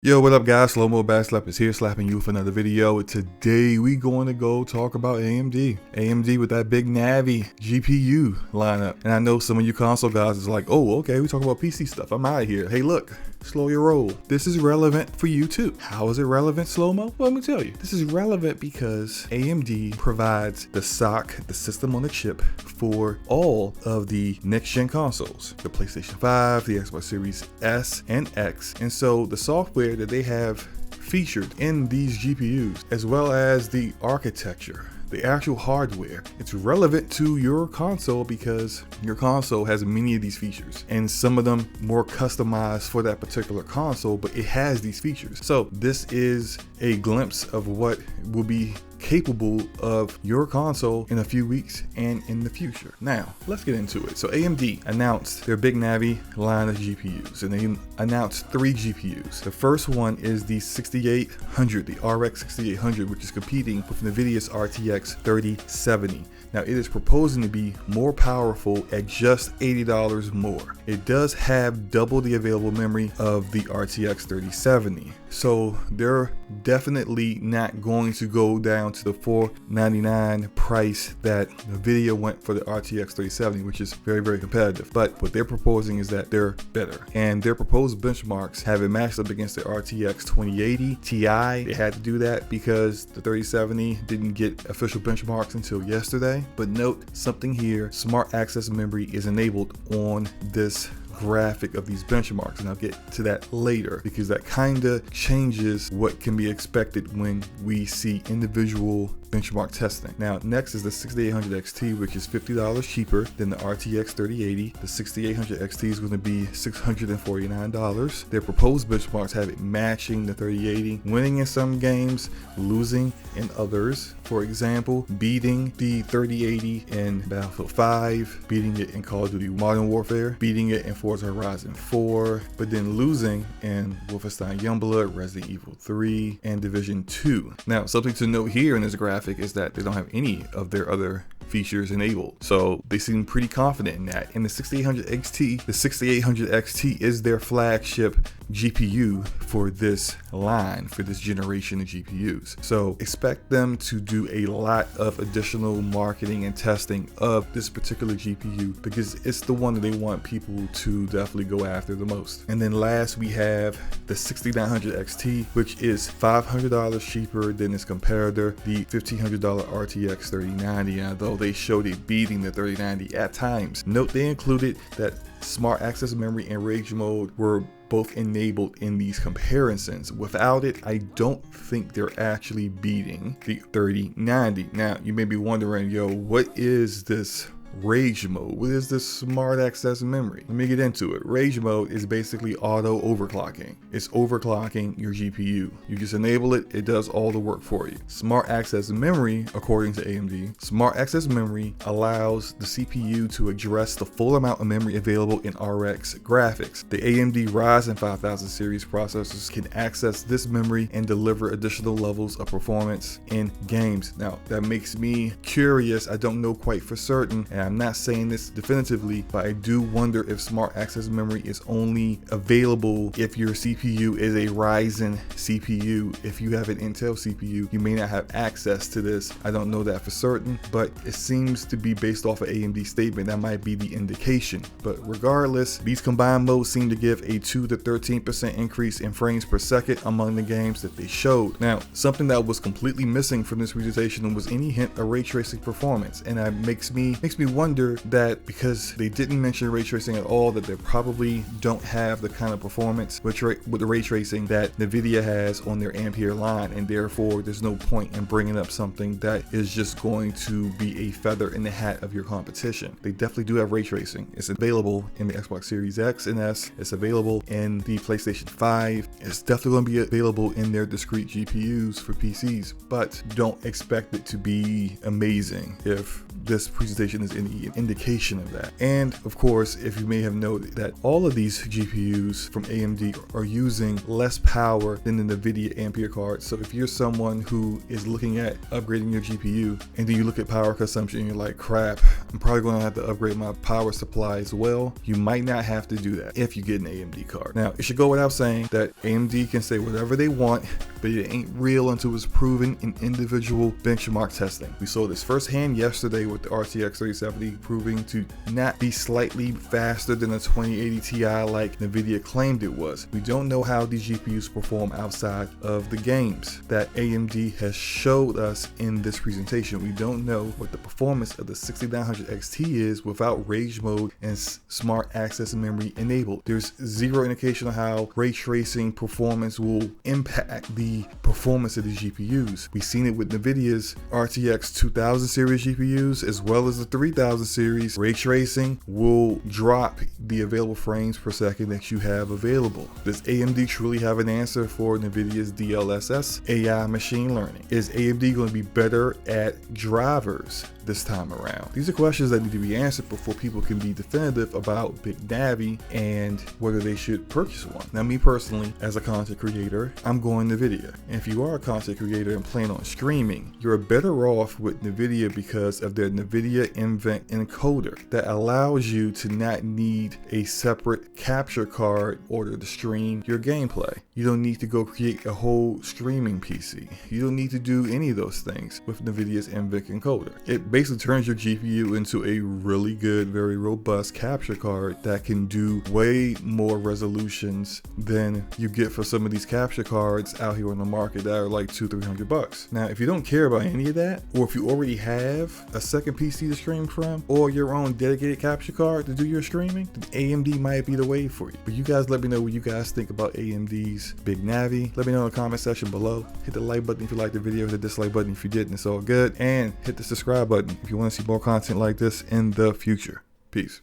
Yo, what up guys? Slow-mo Bad Slap is here slapping you with another video. Today we going to go talk about AMD. AMD with that big Navi GPU lineup. And I know some of you console guys is like, oh, okay, we talk about PC stuff. I'm out of here. Hey, look, slow your roll. This is relevant for you too. How is it relevant, slow-mo? Well, let me tell you. This is relevant because AMD provides the SoC, the system on a chip, for all of the next-gen consoles. The PlayStation 5, the Xbox Series S and X. And so the software that they have featured in these GPUs, as well as the architecture, the actual hardware, it's relevant to your console because your console has many of these features and some of them more customized for that particular console, but it has these features. So this is a glimpse of what will be capable of your console in a few weeks and in the future. Now, let's get into it. So AMD announced their big Navi line of GPUs, and they announced 3 GPUs. The first one is the 6800, the RX 6800, which is competing with Nvidia's RTX 3070. Now, it is proposing to be more powerful at just $80 more. It does have double the available memory of the RTX 3070. So they're definitely not going to go down to the $499 price that Nvidia went for the RTX 3070, which is very, very competitive. But what they're proposing is that they're better. And their proposed benchmarks have it matched up against the RTX 2080 Ti. They had to do that because the 3070 didn't get official benchmarks until yesterday. But note something here, smart access memory is enabled on this graphic of these benchmarks, and I'll get to that later because that kind of changes what can be expected when we see individual benchmark testing. Now, next is the 6800 XT, which is $50 cheaper than the RTX 3080. The 6800 XT is going to be $649. Their proposed benchmarks have it matching the 3080, winning in some games, losing in others. For example, beating the 3080 in Battlefield 5, beating it in Call of Duty Modern Warfare, beating it in Forza Horizon 4, but then losing in Wolfenstein Youngblood, Resident Evil 3, and Division 2. Now, something to note here in this graphic is that they don't have any of their other features enabled, so they seem pretty confident in that. And the 6800 XT, the 6800 XT is their flagship GPU for this line, for this generation of GPUs. So expect them to do a lot of additional marketing and testing of this particular GPU because it's the one that they want people to definitely go after the most. And then last we have the 6900 XT, which is $500 cheaper than its competitor, the $1,500 RTX 3090, although they showed it beating the 3090 at times. Note they included that smart access memory and rage mode were both enabled in these comparisons. Without it, I don't think they're actually beating the 3090. Now, you may be wondering, yo, what is this rage mode? What is this smart access memory? Let me get into it. Rage mode is basically auto overclocking. It's overclocking your GPU. You just enable it, it does all the work for you. Smart access memory, according to AMD, smart access memory allows the CPU to address the full amount of memory available in RX graphics. The AMD Ryzen 5000 series processors can access this memory and deliver additional levels of performance in games. Now, that makes me curious. I don't know quite for certain, and I'm not saying this definitively, but I do wonder if smart access memory is only available if your CPU is a Ryzen CPU. If you have an Intel CPU, you may not have access to this. I don't know that for certain, but it seems to be based off of AMD statement. That might be the indication. But regardless, these combined modes seem to give a 2 to 13% increase in frames per second among the games that they showed. Now, something that was completely missing from this presentation was any hint of ray tracing performance, and that makes me wonder that because they didn't mention ray tracing at all, that they probably don't have the kind of performance with the ray tracing that Nvidia has on their Ampere line, and therefore there's no point in bringing up something that is just going to be a feather in the hat of your competition. They definitely do have ray tracing. It's available in the Xbox Series X and S. It's available in the PlayStation 5. It's definitely going to be available in their discrete GPUs for PCs, but don't expect it to be amazing if this presentation is any indication of that. And of course, if you may have noted that all of these GPUs from AMD are using less power than the Nvidia Ampere card. So if you're someone who is looking at upgrading your GPU and then you look at power consumption and you're like, crap, I'm probably going to have to upgrade my power supply as well, you might not have to do that if you get an AMD card. Now, it should go without saying that AMD can say whatever they want, but it ain't real until it's proven in individual benchmark testing. We saw this firsthand yesterday with the RTX 3070 proving to not be slightly faster than a 2080 Ti like Nvidia claimed it was. We don't know how these GPUs perform outside of the games that AMD has showed us in this presentation. We don't know what the performance of the 6900 XT is without rage mode and smart access memory enabled. There's zero indication of how ray tracing performance will impact the performance of these GPUs. We've seen it with Nvidia's RTX 2000 series GPUs as well as the 3000 series. Ray tracing will drop the available frames per second that you have available. Does AMD truly have an answer for Nvidia's DLSS AI machine learning? Is AMD going to be better at drivers this time around? These are questions that need to be answered before people can be definitive about Big Navi and whether they should purchase one. Now, me personally, as a content creator, I'm going Nvidia. And if you are a content creator and plan on streaming, you're better off with Nvidia because of their Nvidia encoder that allows you to not need a separate capture card in order to stream your gameplay. You don't need to go create a whole streaming PC. You don't need to do any of those things with Nvidia's NVIC encoder. It basically turns your GPU into a really good, very robust capture card that can do way more resolutions than you get for some of these capture cards out here on the market that are like $200-300. Now, if you don't care about any of that, or if you already have a second PC to stream from, or your own dedicated capture card to do your streaming, then AMD might be the way for you. But you guys let me know what you guys think about AMD's Big Navi. Let me know in the comment section below. Hit the like button if you liked the video, hit the dislike button if you didn't, it's all good. And hit the subscribe button if you want to see more content like this in the future. Peace.